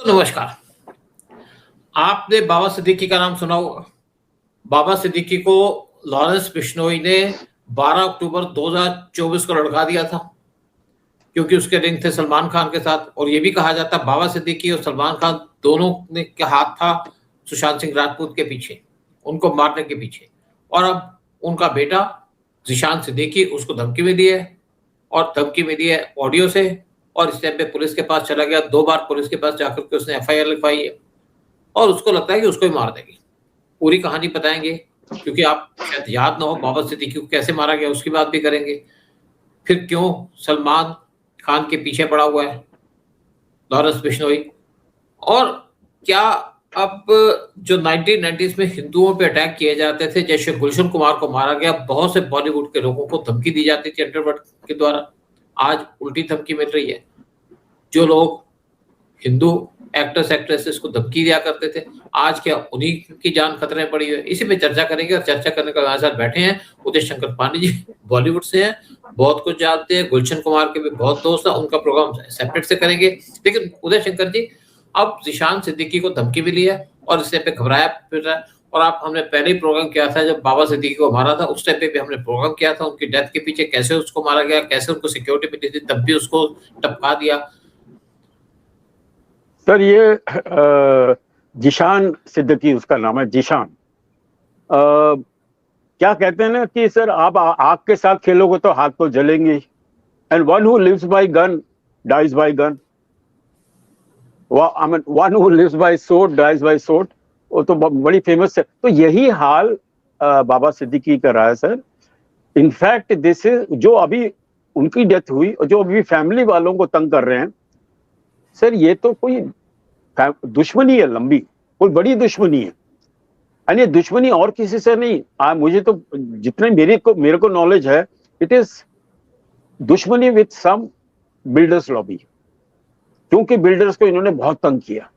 नमस्कार। आपने बाबा सिद्दीकी का नाम सुना होगा। बाबा सिद्दीकी को लॉरेंस बिश्नोई ने 12 अक्टूबर 2024 को लड़का दिया था, क्योंकि उसके लिंक थे सलमान खान के साथ। और ये भी कहा जाता है बाबा सिद्दीकी और सलमान खान दोनों ने का हाथ था सुशांत सिंह राजपूत के पीछे, उनको मारने के पीछे। और अब उनका बेटा जिशान सिद्दीकी उसको धमकी में दी है, और धमकी में दी है ऑडियो से। और इस टाइम पे पुलिस के पास चला गया, 2 बार पुलिस के पास जाकर के उसने एफआईआर लिखवाई है, और उसको लगता है कि उसको ही मार देगी। पूरी कहानी बताएंगे, क्योंकि आप शायद याद ना हो बाबा सिद्दीकी को कैसे मारा गया, उसकी बात भी करेंगे। फिर क्यों सलमान खान के पीछे पड़ा हुआ है लॉरेंस बिश्नोई, और क्या अब जो 1990s में हिंदुओं पे अटैक किए जाते थे, जैसे गुलशन कुमार को मारा गया, बहुत से बॉलीवुड के लोगों को धमकी दी जाती थी अंडरवर्ल्ड के द्वारा, आज उल्टी धमकी मिल रही है। जो लोग हिंदू एक्टर्स एक्ट्रेसेस को धमकी दिया करते थे, आज क्या उन्हीं की जान खतरे में पड़ी है। इसी पे चर्चा करेंगे, और चर्चा करने के हमारे साथ बैठे हैं उदय शंकर पांडे जी, बॉलीवुड से हैं, बहुत कुछ जानते हैं, गुलशन कुमार के भी बहुत दोस्त हैं, उनका प्रोग्राम सेपरेट से करेंगे। लेकिन उदय शंकर जी, अब जिशान सिद्दीकी को धमकी मिली है और इससे पे घबराया फिर रहा है। और आप हमने पहले ही प्रोग्राम किया था जब बाबा सिद्दीकी को मारा था, उस टाइम पे भी हमने प्रोग्राम किया था उनकी डेथ के पीछे कैसे उसको मारा गया, कैसे उनको सिक्योरिटी मिली थी, तब भी उसको टपका दिया। सर ये जिशान सिद्दीकी उसका नाम है, जिशान। क्या कहते हैं ना कि सर आप आग के साथ खेलोगे तो हाथ तो जलेंगे, and one who lives by gun dies by gun. I mean one who lives by sword dies by sword, वो तो बड़ी फेमस है। तो यही हाल बाबा सिद्दीकी का रहा है सर। इनफैक्ट दिस इज जो अभी उनकी डेथ हुई और जो अभी फैमिली वालों को तंग कर रहे हैं सर, ये तो कोई दुश्मनी है लंबी, कोई बड़ी दुश्मनी है। और ये दुश्मनी और किसी से नहीं, मुझे तो जितने मेरे को नॉलेज है, इट इज दुश्मनी विद सम बिल्डर्स लॉबी, क्योंकि बिल्डर्स को इन्होंने बहुत तंग किया।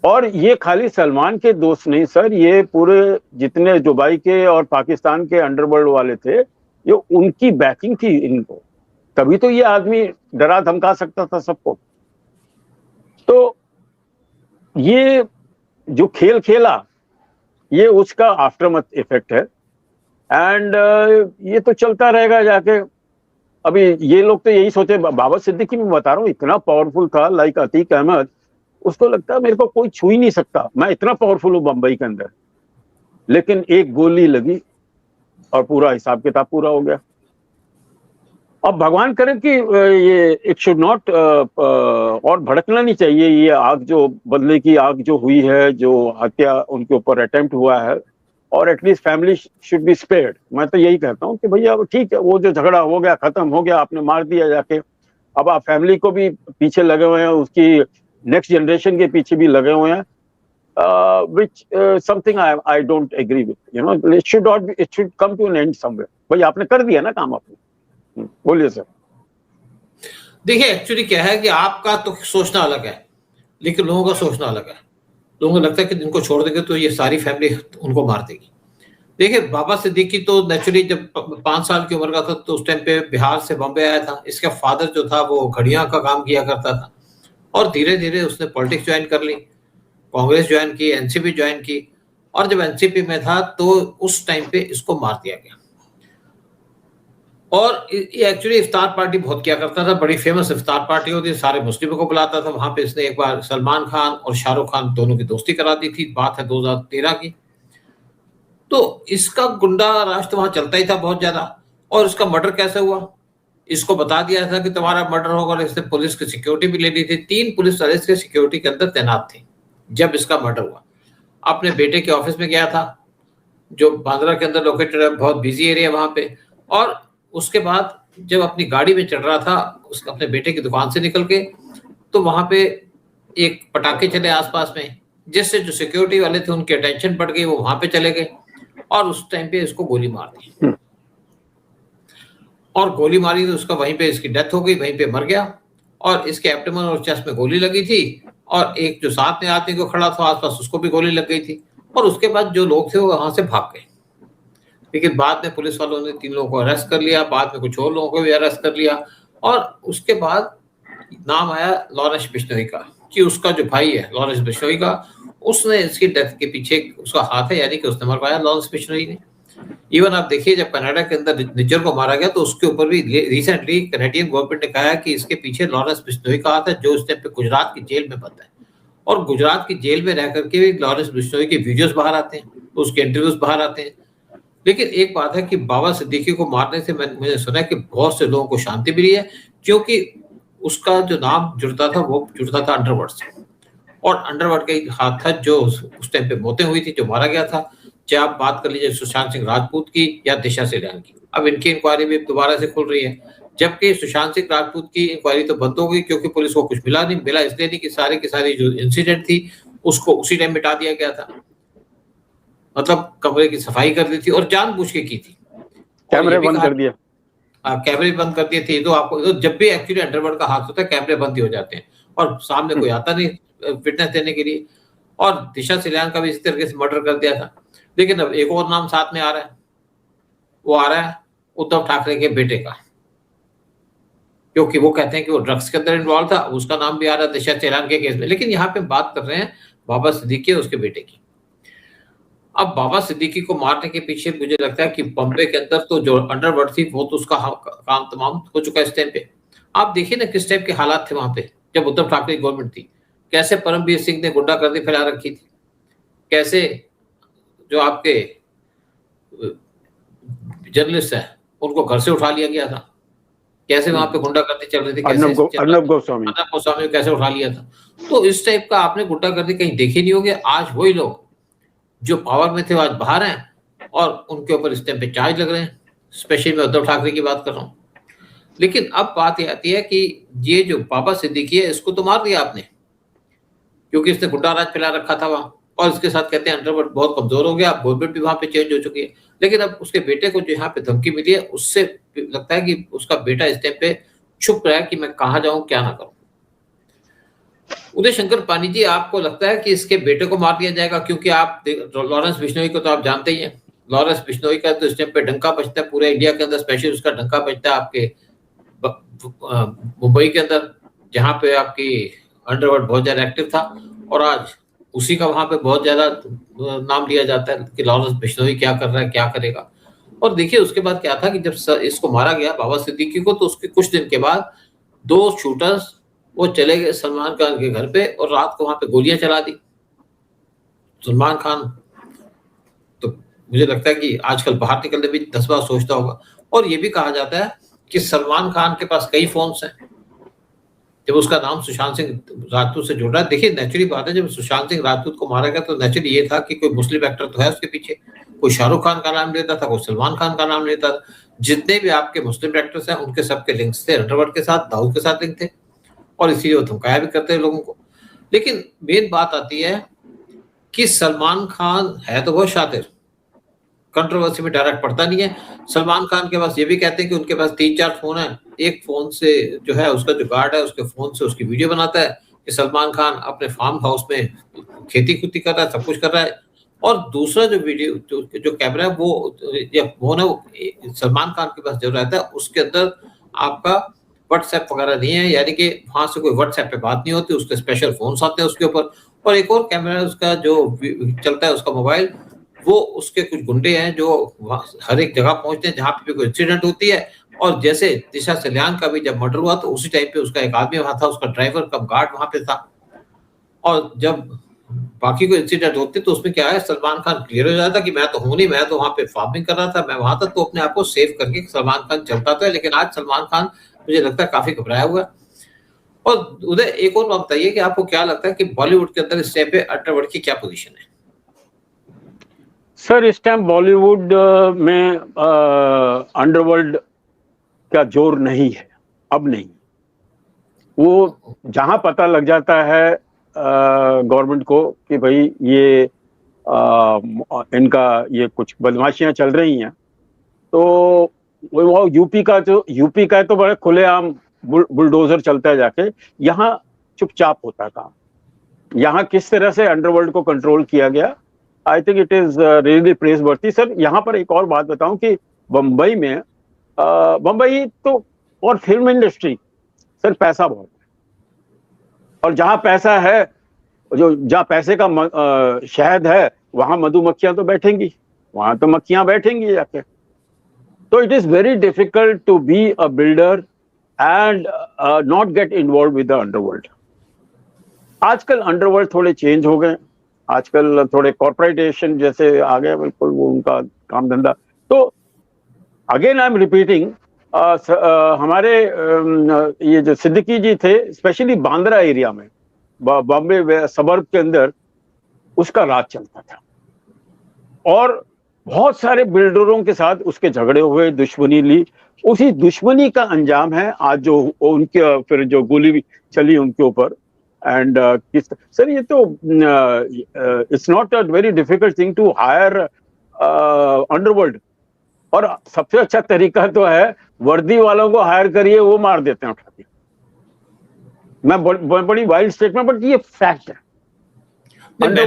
और ये खाली सलमान के दोस्त नहीं सर, ये पूरे जितने दुबई के और पाकिस्तान के अंडरवर्ल्ड वाले थे, ये उनकी बैकिंग थी इनको, तभी तो ये आदमी डरा धमका सकता था सबको। तो ये जो खेल खेला, ये उसका आफ्टरमैथ इफेक्ट है, एंड ये तो चलता रहेगा जाके। अभी ये लोग तो यही सोचे, बाबा सिद्दीकी मैं बता रहा हूँ इतना पावरफुल था, लाइक अतीक अहमद, उसको लगता है मेरे को कोई छू ही नहीं सकता, मैं इतना पावरफुल हूँ बंबई के अंदर। लेकिन एक गोली लगी और पूरा हिसाब किताब पूरा हो गया। अब भगवान करे कि ये इट शुड नॉट और भड़कना नहीं चाहिए। ये आग जो बदले की आग जो हुई है, जो हत्या उनके ऊपर अटेम्प्ट हुआ है, और at least family should be spared. मैं तो यही कहता हूँ कि भैया ठीक है, वो जो झगड़ा हो गया खत्म हो गया, आपने मार दिया जाके, अब आप फैमिली को भी पीछे लगे हुए हैं, उसकी नेक्स्ट जनरेशन के पीछे भी लगे हुए हैं, which something I don't agree with, you know, it should come to an end somewhere। भाई आपने कर दिया ना काम अपने। बोलिए सर। देखिए एक्चुअली क्या है कि आपका तो सोचना अलग है, लेकिन लोगों का सोचना अलग है। लोगों को लगता है कि जिनको छोड़ देंगे तो ये सारी फैमिली उनको मार देगी। देखिए बाबा सिद्दीकी तो नेचुरली जब 5 साल की उम्र का था तो उस टाइम पे बिहार से बॉम्बे आया था। इसका फादर जो था वो घड़ियां का काम किया करता था, और धीरे धीरे उसने पॉलिटिक्स ज्वाइन कर ली, कांग्रेस ज्वाइन की, एनसीपी ज्वाइन की। और जब एनसीपी में था तो उस टाइम पे इसको मार दिया गया। और ये एक्चुअली इफ्तार पार्टी बहुत किया करता था, बड़ी फेमस इफ्तार पार्टी होती है, सारे मुस्लिमों को बुलाता था वहां पे। इसने एक बार सलमान खान और शाहरुख खान दोनों की दोस्ती करा दी थी, बात है 2013 की। तो इसका गुंडा राज तो वहां चलता ही था बहुत ज्यादा। और इसका मर्डर कैसे हुआ, इसको बता दिया था कि तुम्हारा मर्डर होगा, और इसने पुलिस की सिक्योरिटी भी ले ली थी। 3 पुलिस वाले इसके सिक्योरिटी के अंदर तैनात थे जब इसका मर्डर हुआ। अपने बेटे के ऑफिस में गया था, जो बांद्रा के अंदर लोकेटेड है, बहुत बिजी एरिया वहां पे। और उसके बाद जब अपनी गाड़ी में चढ़ रहा था उसका अपने बेटे की दुकान से निकल के, तो वहां पे एक पटाखे चले आसपास में, जिससे जो सिक्योरिटी वाले थे उनकी अटेंशन बढ़ गई, वो वहां पे चले गए और उस टाइम पे इसको गोली मार दी। और गोली मारी तो उसका वहीं पे इसकी डेथ हो गई, वहीं पे मर गया। और इसके एब्डोमेन और चेस्ट में गोली लगी थी, और एक जो साथ में आदमी को खड़ा था आसपास उसको भी गोली लग गई थी। और उसके बाद जो लोग थे वो वहां से भाग गए। लेकिन बाद में पुलिस वालों ने 3 लोगों को अरेस्ट कर लिया, बाद में कुछ और लोगों को भी अरेस्ट कर लिया। और उसके बाद नाम आया लॉरेंस बिश्नोई का, कि उसका जो भाई है लॉरेंस बिश्नोई का, उसने इसकी डेथ के पीछे उसका हाथ है, यानी कि उसने मरवाया लॉरेंस बिश्नोई ने। इवन आप देखिए जब कनाडा के अंदर निज्जर को मारा गया तो उसके ऊपर भी रिसेंटली कनाडियन गवर्नमेंट ने कहा है कि इसके पीछे लॉरेंस बिश्नोई का हाथ है, जो उस टाइम पे गुजरात की जेल में बंद है। और गुजरात की जेल में रह करके भी लॉरेंस बिश्नोई के वीडियोस बाहर आते हैं, उसके इंटरव्यूज बाहर आते हैं। लेकिन एक बात है कि बाबा सिद्दीकी को मारने से मैंने सुना है कि बहुत से लोगों को शांति मिली है, क्योंकि उसका जो नाम जुड़ता था वो जुड़ता था अंडरवर्ल्ड से, और अंडरवर्ल्ड का ही हाथ था जो उस टाइम पे मौतें हुई थी, जो मारा गया था। चाहे आप बात कर लीजिए सुशांत सिंह राजपूत की या दिशा सेलियान की, अब इनकी इंक्वायरी भी दोबारा से खुल रही है, जबकि सुशांत सिंह राजपूत की इंक्वायरी तो बंद हो गई क्योंकि पुलिस को कुछ मिला नहीं। मिला इसलिए नहीं कि सारी की सारी जो इंसिडेंट थी उसको उसी टाइम मिटा दिया गया था, मतलब कमरे की सफाई कर दी थी और जानबूझ के की थी, कैमरे बंद कर दिया। कैमरे बंद कर दिए थे। तो आपको तो जब भी एक्चुअली अंडरवर्ल्ड का हाथ होता है कैमरे बंद ही हो जाते हैं और सामने कोई आता नहीं फिटनेस देने के लिए। और दिशा सेलियान का भी इसी तरीके से मर्डर कर दिया था। लेकिन अब एक और नाम साथ में आ रहा है, वो आ रहा है उद्धव ठाकरे के बेटे का, क्योंकि वो कहते हैं कि वो ड्रग्स के अंदर इन्वॉल्व था, उसका नाम भी आ रहा है दिशा सेलियान के केस में। लेकिन यहाँ पे बात कर रहे हैं बाबा सिद्दीकी और उसके बेटे की। अब बाबा सिद्दीकी को मारने के पीछे मुझे लगता है कि बॉम्बे के अंदर तो जो अंडरवर्ल्ड थी वो तो उसका काम तमाम हो चुका है इस टाइम पे। आप देखिए ना किस टाइप के हालात थे वहां पे जब उद्धव ठाकरे की गवर्नमेंट थी, कैसे परमवीर सिंह ने गुंडागर्दी फैला रखी थी, कैसे जो आपके जर्नलिस्ट है उनको घर से उठा लिया गया था, कैसे वहां पे गुंडागर्दी चल रही थी, कैसे अर्नब गोस्वामी को कैसे उठा लिया था। तो इस टाइप का आपने गुंडागर्दी कहीं देखी नहीं होगी। आज वही लोग जो पावर में थे आज बाहर हैं और उनके ऊपर इस टाइम पे चार्ज लग रहे हैं। स्पेशली मैं उद्धव ठाकरे की बात कर रहा हूँ। लेकिन अब बात ये आती है कि ये जो बाबा सिद्दीकी है इसको तो मार दिया आपने, क्योंकि इसने गुंडा राज फैला रखा था वहां, और इसके साथ कहते हैं अंडरवर्ल्ड बहुत कमजोर हो गया, गवर्नमेंट भी वहां पे चेंज हो चुकी है। लेकिन अब उसके बेटे को जो यहाँ पे धमकी मिली है उससे लगता है कि उसका बेटा इस टाइम पे छुप रहा है कि मैं कहाँ जाऊं क्या ना करूं। उदय शंकर पानी जी, आपको लगता है कि इसके बेटे को मार दिया जाएगा? क्योंकि आप लॉरेंस बिश्नोई को तो आप जानते ही हैं, लॉरेंस बिश्नोई का तो इस टाइम पे डंका बजता है पूरे इंडिया के अंदर, स्पेशली उसका डंका बजता है आपके मुंबई के अंदर, जहाँ पे आपकी अंडरवर्ल्ड बहुत ज्यादा एक्टिव था, और आज उसी का वहां पे बहुत ज्यादा नाम लिया जाता है कि लॉरेंस बिश्नोई क्या कर रहा है, क्या करेगा। और देखिए उसके बाद क्या था कि जब इसको मारा गया बाबा सिद्दीकी को, तो उसके कुछ दिन के बाद 2 शूटर्स वो चले गए सलमान खान के घर पे और रात को वहां पे गोलियां चला दी। सलमान खान तो मुझे लगता है कि आजकल बाहर निकलने भी 10 बार सोचता होगा। और ये भी कहा जाता है कि सलमान खान के पास कई फोन्स हैं। जब उसका नाम सुशांत सिंह राजपूत से जुड़ रहा है, देखिए नेचुरली बात है, जब सुशांत सिंह राजपूत को मारा गया तो नेचुरली ये था कि कोई मुस्लिम एक्टर तो है उसके पीछे, कोई शाहरुख खान का नाम लेता था, कोई सलमान खान का नाम लेता था। जितने भी आपके मुस्लिम एक्टर्स हैं उनके सबके लिंक्स थे अंडरवर्ल्ड के साथ, दाऊद के साथ लिंक थे, और इसीलिए वो धमकाया भी करते हैं लोगों को। लेकिन मेन बात आती है कि सलमान खान है तो बहुत शातिर, कंट्रोवर्सी में डायरेक्ट पड़ता नहीं है। सलमान खान के पास ये भी कहते हैं कि उनके पास 3-4 फोन है। एक फोन से जो है उसका जो गार्ड है उसके फोन से उसकी वीडियो बनाता है कि सलमान खान अपने फार्म हाउस में खेती खुती कर रहा है, सब कुछ कर रहा है। और दूसरा जो वीडियो जो कैमरा है वो या फोन है वो सलमान खान के पास जो रहता है उसके अंदर आपका व्हाट्सएप वगैरह नहीं है, यानी कि वहां से कोई व्हाट्सएप पे बात नहीं होती, उसके स्पेशल फोन्स आते हैं उसके ऊपर। और एक और कैमरा उसका जो चलता है उसका मोबाइल, वो उसके कुछ गुंडे हैं जो हर एक जगह पहुंचते हैं जहां पे भी कोई इंसिडेंट होती है। और जैसे दिशा सल्यान का भी जब मर्डर हुआ तो उसी टाइम पे उसका एक आदमी वहां था, उसका ड्राइवर कम गार्ड वहां पे था। और जब बाकी कोई इंसिडेंट होते तो उसमें क्या है, सलमान खान क्लियर हो जाता कि मैं तो हूं नहीं, मैं तो वहां पे फार्मिंग कर रहा था, मैं वहां था। तो अपने आप को सेव करके सलमान खान चलता था। लेकिन आज सलमान खान मुझे लगता है काफी घबराया हुआ है। और उदय एक और बात बताइए कि आपको क्या लगता है कि बॉलीवुड के अंदर इस टाइम पे अंडरवर्ल्ड की क्या पोजीशन है? सर इस टाइम बॉलीवुड में अंडरवर्ल्ड का जोर नहीं है, अब नहीं। वो जहां पता लग जाता है गवर्नमेंट को कि भाई ये इनका ये कुछ बदमाशियां चल रही हैं, तो वो यूपी का है तो बड़े खुलेआम बुलडोजर चलता है जाके। यहाँ चुपचाप होता काम। यहाँ किस तरह से अंडरवर्ल्ड को कंट्रोल किया गया, I think it is really praiseworthy. Sir यहाँ पर एक और बात बताऊं कि बम्बई में बम्बई तो और फिल्म इंडस्ट्री, सर पैसा बहुत है। और जहां पैसा है, जो जहां पैसे का शहद है, वहां मधुमक्खियां तो बैठेंगी, वहां तो मक्खियां बैठेंगी जाके। तो it is very difficult to be a builder and not get involve with the underworld. आजकल अंडरवर्ल्ड थोड़े चेंज हो गए, आजकल थोड़े कॉर्पोरेटेशन जैसे आ गए, बिल्कुल वो उनका काम धंधा। तो अगेन आई एम रिपीटिंग, हमारे ये जो सिद्दीकी जी थे, स्पेशली बांद्रा एरिया में, बॉम्बे सबर्ब के अंदर उसका राज चलता था, और बहुत सारे बिल्डरों के साथ उसके झगड़े हुए, दुश्मनी ली। उसी दुश्मनी का अंजाम है आज जो उनके फिर जो गोली चली उनके ऊपर। एंड सर ये तो it's not a very difficult thing to hire underworld, और सबसे अच्छा तरीका तो है वर्दी वालों को हायर करिए, वो मार देते हैं उठा के। मैं बड़ी वाइल्ड स्टेटमेंट, बट ये फैक्ट है। मैंने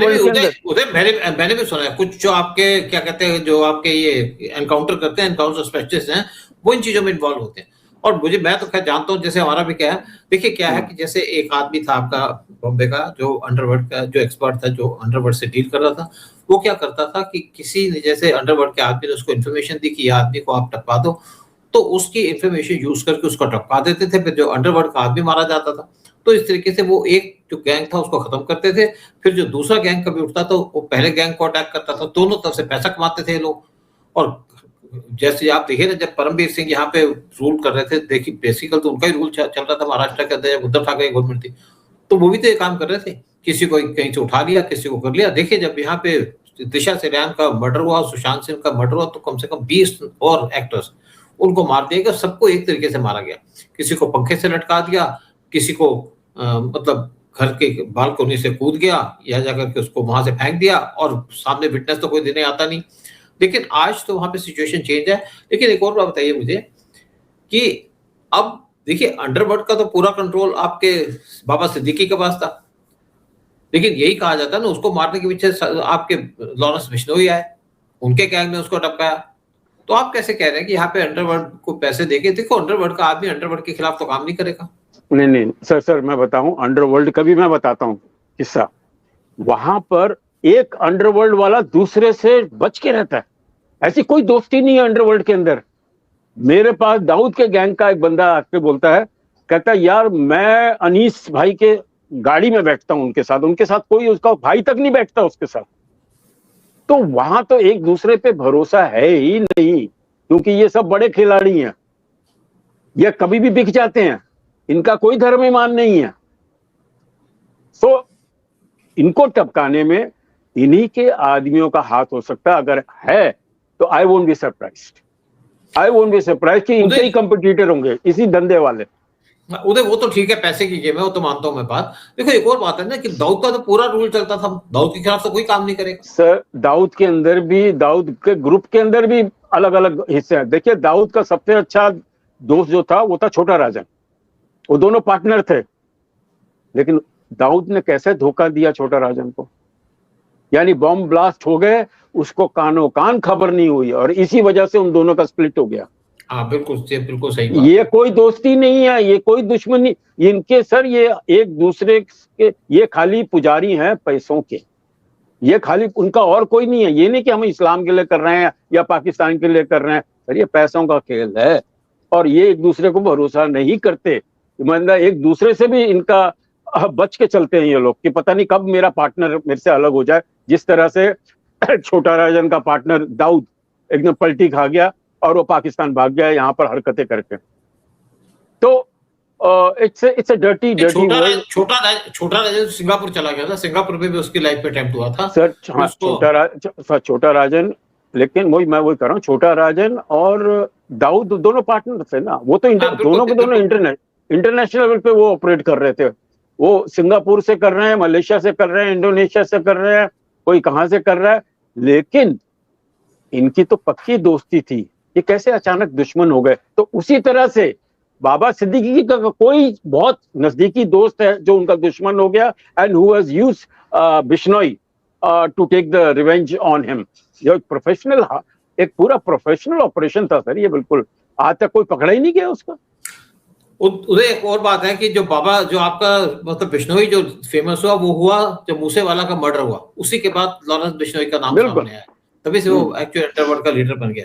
भी सुना है कुछ जो आपके क्या कहते हैं, जो आपके ये एनकाउंटर करते हैं, एनकाउंटर स्पेशलिस्ट हैं, वो इन चीजों में इन्वॉल्व होते हैं। और मैं तो खैर जानता हूँ, जैसे हमारा भी क्या है, देखिए क्या है कि जैसे एक आदमी था आपका बॉम्बे का, जो अंडरवर्ल्ड का जो एक्सपर्ट था, जो अंडरवर्ल्ड से डील कर रहा था, वो क्या करता था कि किसी ने जैसे अंडरवर्ल्ड के आदमी ने उसको इन्फॉर्मेशन दी कि ये आदमी को आप टपका दो, तो उसकी इन्फॉर्मेशन यूज करके उसको टपका देते थे, फिर जो अंडरवर्ल्ड का आदमी मारा जाता था। तो इस तरीके से वो एक जो गैंग था उसको खत्म करते थे। फिर जो दूसरा गैंग कभी उठता था, वो पहले गैंग को अटैक करता था। दोनों तरफ से पैसा कमाते थे लोग। और जैसे आप देखिए ना, जब परमवीर सिंह यहाँ पे रूल कर रहे थे, देखिए बेसिकल तो उनका ही रूल चल रहा था महाराष्ट्र के अंदर, जब उद्धव ठाकरे गवर्नमेंट थी, तो वो भी तो ये काम कर रहे थे, किसी को कहीं से उठा लिया, किसी को कर लिया। देखिए जब यहाँ पे दिशा सरेयान का मर्डर हुआ, सुशांत सिंह का मर्डर हुआ, तो कम से कम 20 और एक्टर्स उनको मार दिया गया। सबको एक तरीके से मारा गया, किसी को पंखे से लटका दिया, किसी को मतलब घर के बालकोनी से कूद गया, या जाकर के उसको वहां से फेंक दिया, और सामने विटनेस तो कोई देने आता नहीं। लेकिन आज तो वहां पे सिचुएशन चेंज है। लेकिन एक और बात बताइए मुझे कि अब देखिए अंडरवर्ल्ड का तो पूरा कंट्रोल आपके बाबा सिद्दीकी के पास था, लेकिन यही कहा जाता है ना, उसको मारने के पीछे आपके लॉरेंस बिश्नोई आए, उनके गैंग ने उसको टपकाया। तो आप कैसे कह रहे हैं कि यहाँ पे अंडरवर्ल्ड को पैसे देके? देखो अंडरवर्ल्ड का आदमी अंडरवर्ल्ड के खिलाफ तो काम नहीं करेगा। नहीं सर मैं बताऊं, अंडरवर्ल्ड का भी मैं बताता हूं किस्सा। वहां पर एक अंडरवर्ल्ड वाला दूसरे से बच के रहता है, ऐसी कोई दोस्ती नहीं है अंडरवर्ल्ड के अंदर। मेरे पास दाऊद के गैंग का एक बंदा आके बोलता है, कहता है यार मैं अनीस भाई के गाड़ी में बैठता हूं, उनके साथ कोई उसका भाई तक नहीं बैठता उसके साथ। तो वहां तो एक दूसरे पे भरोसा है ही नहीं, क्योंकि ये सब बड़े खिलाड़ी हैं, ये कभी भी बिक जाते हैं, इनका कोई धर्म ईमान नहीं है। तो इनको टपकाने में इन्हीं के आदमियों का हाथ हो सकता है, अगर है तो आई वोंट बी सरप्राइज्ड, कि इनके ही कंपटीटर होंगे इसी धंधे वाले। उदय वो तो ठीक है, पैसे की गेम है, वो तो मानता हूं मैं बात। देखो एक और बात है ना कि दाऊद का तो पूरा रूल चलता था, दाऊद के खिलाफ तो कोई काम नहीं करेगा। सर दाऊद के अंदर भी, दाऊद के ग्रुप के अंदर भी अलग अलग हिस्से हैं। देखिए दाऊद का सबसे अच्छा दोस्त जो था वो था छोटा राजन, वो दोनों पार्टनर थे। लेकिन दाऊद ने कैसे धोखा दिया छोटा राजन को, यानी बॉम्ब ब्लास्ट हो गए, उसको कानों कान खबर नहीं हुई, और इसी वजह से उन दोनों का स्प्लिट हो गया। हाँ बिल्कुल सही बात। ये कोई दोस्ती नहीं है, ये कोई दुश्मनी इनके सर, ये एक दूसरे के, ये खाली पुजारी हैं पैसों के, ये खाली उनका और कोई नहीं है। ये नहीं कि हम इस्लाम के लिए कर रहे हैं या पाकिस्तान के लिए कर रहे हैं, सर ये पैसों का खेल है। और ये एक दूसरे को भरोसा नहीं करते, मतलब एक दूसरे से भी इनका बच के चलते हैं ये लोग, कि पता नहीं कब मेरा पार्टनर मेरे से अलग हो जाए। जिस तरह से छोटा राजन का पार्टनर दाऊद एकदम पलटी खा गया और वो पाकिस्तान भाग गया यहाँ पर हरकतें करके। तो इट्स अ डर्टी छोटा राजन सिंगापुर चला गया था, सिंगापुर में भी उसकी लाइफ पे अटेम्प्ट हुआ था सर। हाँ छोटा राजन, लेकिन मैं वही कर रहा हूँ, छोटा राजन और दाऊद दोनों पार्टनर थे ना, वो तो दोनों के दोनों इंटरनेशनल लेवल पे वो ऑपरेट कर रहे थे। वो सिंगापुर से कर रहे हैं, मलेशिया से कर रहे हैं, इंडोनेशिया से कर रहे हैं, कोई कहां से कर रहा है। लेकिन इनकी तो पक्की दोस्ती थी, ये कैसे अचानक दुश्मन हो गए? तो उसी तरह से बाबा सिद्दीकी का कोई बहुत नजदीकी दोस्त है जो उनका दुश्मन हो गया, and who has used Bishnoi to take the revenge on him. ये एक पूरा प्रोफेशनल ऑपरेशन था सर ये, बिल्कुल आज तक कोई पकड़ा ही नहीं गया उसका। उधर एक और बात है कि जो बाबा जो आपका मतलब बिश्नोई जो फेमस हुआ वो हुआ जब मूसेवाला का मर्डर हुआ, उसी के बाद लॉरेंस बिश्नोई का नाम बिल्कुल। सामने आया, तभी से वो एक्चुअल अंडरवर्ल्ड का लीडर बन गया।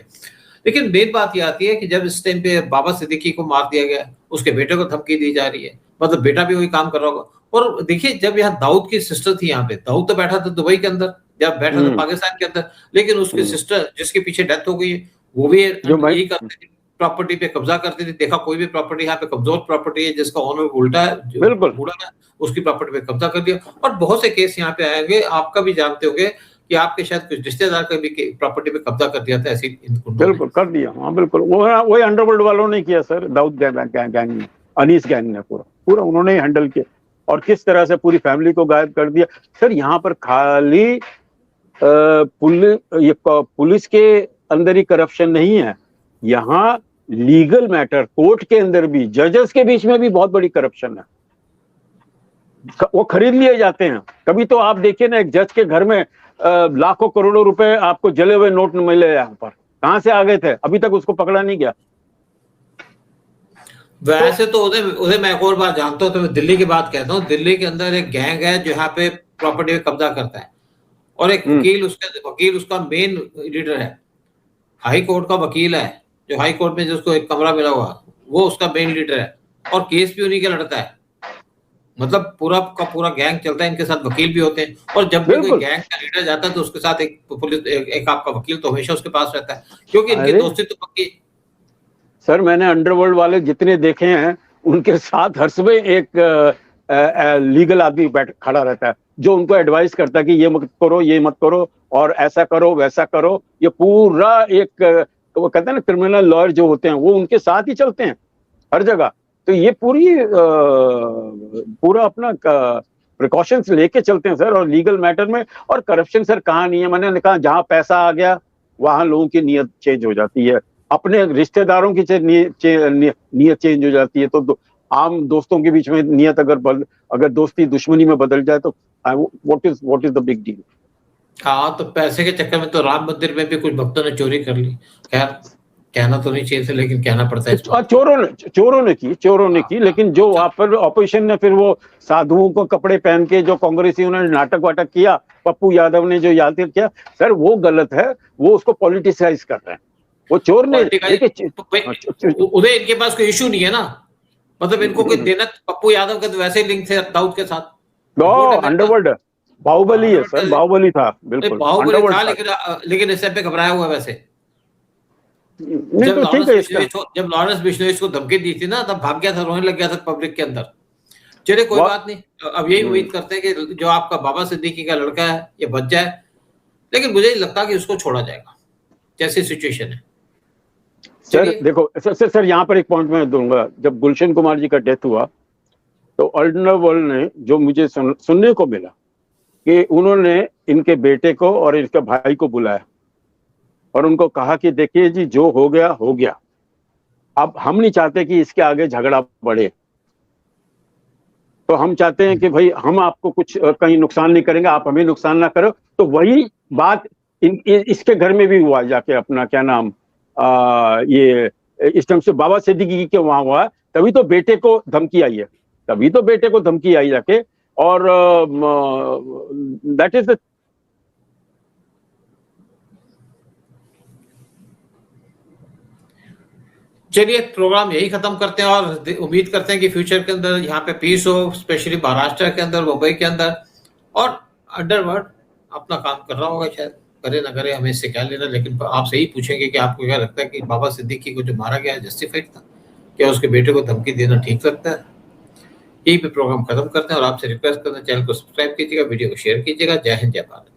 लेकिन मेन बात ये आती है कि जब इस टाइम पे बाबा सिद्दीकी को मार दिया गया, उसके बेटे को धमकी दी जा रही है, मतलब बेटा भी वही काम कर रहा होगा। और देखिए जब यहाँ दाऊद की सिस्टर थी, यहाँ पे दाऊद तो बैठा था दुबई के अंदर, जब बैठा था पाकिस्तान के अंदर, लेकिन उसकी सिस्टर जिसके पीछे डेथ हो गई है, वो भी यही करती थी, प्रॉपर्टी पे कब्जा करती थी। देखा कोई भी प्रॉपर्टी यहाँ पे कमजोर प्रॉपर्टी है जिसका ऑनर उल्टा है, बिल्कुल बूढ़ा है, उसकी प्रॉपर्टी पे कब्जा कर दिया। और बहुत से केस यहाँ पे आएंगे, आपका भी जानते होंगे कि आपके शायद कुछ रिश्तेदार का भी प्रॉपर्टी पे कब्जा कर दिया था ऐसी बिल्कुल कर दिया। हाँ बिल्कुल, वही अंडरवर्ल्ड वालों ने किया सर, दाऊद गैंग ने, अनीस गैंग ने पूरा उन्होंने हैंडल किया और किस तरह से पूरी फैमिली को गायब कर दिया। सर यहाँ पर खाली पुलिस के अंदर ही करप्शन नहीं है, यहाँ लीगल मैटर कोर्ट के अंदर भी, जजेस के बीच में भी बहुत बड़ी करप्शन है। वो खरीद लिए जाते हैं। कभी तो आप देखिए ना, एक जज के घर में लाखों करोड़ों रुपए आपको जले हुए नोट मिले, यहाँ पर कहां से आ गए थे, अभी तक उसको पकड़ा नहीं गया। वैसे तो उधर मैं एक और बात जानता हूँ, तो मैं दिल्ली की बात कहता हूँ। दिल्ली के अंदर एक गैंग है जो यहाँ पे प्रॉपर्टी पे कब्जा करता है, और एक वकील उसका मेन लीडर है, हाई कोर्ट का वकील है, जो हाई कोर्ट में जिसको एक कमरा मिला हुआ, वो उसका मेन लीडर है, और केस भी उन्हीं के लड़ता है। मतलब पूरा का पूरा गैंग चलता है, इनके साथ वकील भी होते हैं, और जब भी कोई गैंग का लीडर जाता है तो उसके साथ एक पुलिस एक आपका वकील तो हमेशा उसके पास रहता है, क्योंकि इनकी दोस्ती तो पक्की। सर मैंने अंडरवर्ल्ड वाले जितने देखे हैं, उनके साथ हर सुबह एक लीगल आदमी खड़ा रहता है जो उनको एडवाइस करता है कि ये मत करो, ये मत करो, और ऐसा करो वैसा करो। ये पूरा एक वो कहते हैं ना क्रिमिनल लॉयर जो होते हैं, वो उनके साथ ही चलते हैं हर जगह। तो ये पूरा अपना प्रिकॉशंस लेके चलते हैं सर, और लीगल मैटर में। और करप्शन सर कहाँ नहीं है, मैंने कहा जहां पैसा आ गया वहां लोगों की नीयत चेंज हो जाती है, अपने रिश्तेदारों की नीयत चेंज हो जाती है। तो आम दोस्तों के बीच में नीयत अगर दोस्ती दुश्मनी में बदल जाए तो what is the big deal. हाँ, तो पैसे के चक्कर में तो राम मंदिर में भी कुछ भक्तों ने चोरी कर ली। खैर कहना तो नहीं चाहिए था, लेकिन कहना पड़ता है। चोरों ने की, लेकिन जो वहां पर ऑपोजिशन ने फिर वो साधुओं को कपड़े पहन के जो कांग्रेसियों ने नाटक वाटक किया, पप्पू यादव ने जो याद किया, सर वो गलत है, वो उसको पॉलिटिसाइज कर रहे हैं। वो चोर ने उधर इनके पास कोई इशू नहीं है ना, मतलब इनको कोई देना, पप्पू यादव के तो वैसे ही लिंक थे दाऊद के साथ। अंडरवर्ल्ड बाहुबली है सर, बाहुबली था, बिल्कुल बाहुबली था, लेकिन इस पे घबराया हुआ वैसे। जब लॉरेंस बिश्नोई को धमकी दी थी ना, तब भाग गया था, रोने लग गया था पब्लिक के अंदर। चलिए कोई बात नहीं, अब यही उम्मीद करते हैं कि जो आपका बाबा सिद्दीकी का लड़का है ये बच जाए, लेकिन मुझे नहीं लगता कि उसको छोड़ा जाएगा जैसी सिचुएशन है। सर देखो सर यहाँ पर एक पॉइंट मैं दूंगा। जब गुलशन कुमार जी का डेथ हुआ तो अंडरवर्ल्ड ने, जो मुझे सुनने को मिला, कि उन्होंने इनके बेटे को और इनके भाई को बुलाया और उनको कहा कि देखिए जी, जो हो गया हो गया, अब हम नहीं चाहते कि इसके आगे झगड़ा बढ़े, तो हम चाहते हैं कि भाई हम आपको कुछ कहीं नुकसान नहीं करेंगे, आप हमें नुकसान ना करो। तो वही बात इसके घर में भी हुआ, जाके अपना क्या नाम ये इस टाइम से बाबा सिद्दीकी के वहां हुआ, तभी तो बेटे को धमकी आई है, जाके। और दैट इज द चलिए प्रोग्राम यही खत्म करते हैं, और उम्मीद करते हैं कि फ्यूचर के अंदर यहाँ पे पीस हो, स्पेशली महाराष्ट्र के अंदर, मुंबई के अंदर, और अंडरवर्ल्ड अपना काम कर रहा होगा, शायद करे ना करे, हमें इससे क्या लेना। लेकिन आपसे ही पूछेंगे कि आपको क्या लगता है कि बाबा सिद्दीकी को जो मारा गया जस्टिफाइड था, क्या उसके बेटे को धमकी देना ठीक लगता है? यही पे प्रोग्राम खत्म करते हैं, और आपसे रिक्वेस्ट करते हैं चैनल को सब्सक्राइब कीजिएगा, वीडियो को शेयर कीजिएगा। जय हिंद, जय भारत।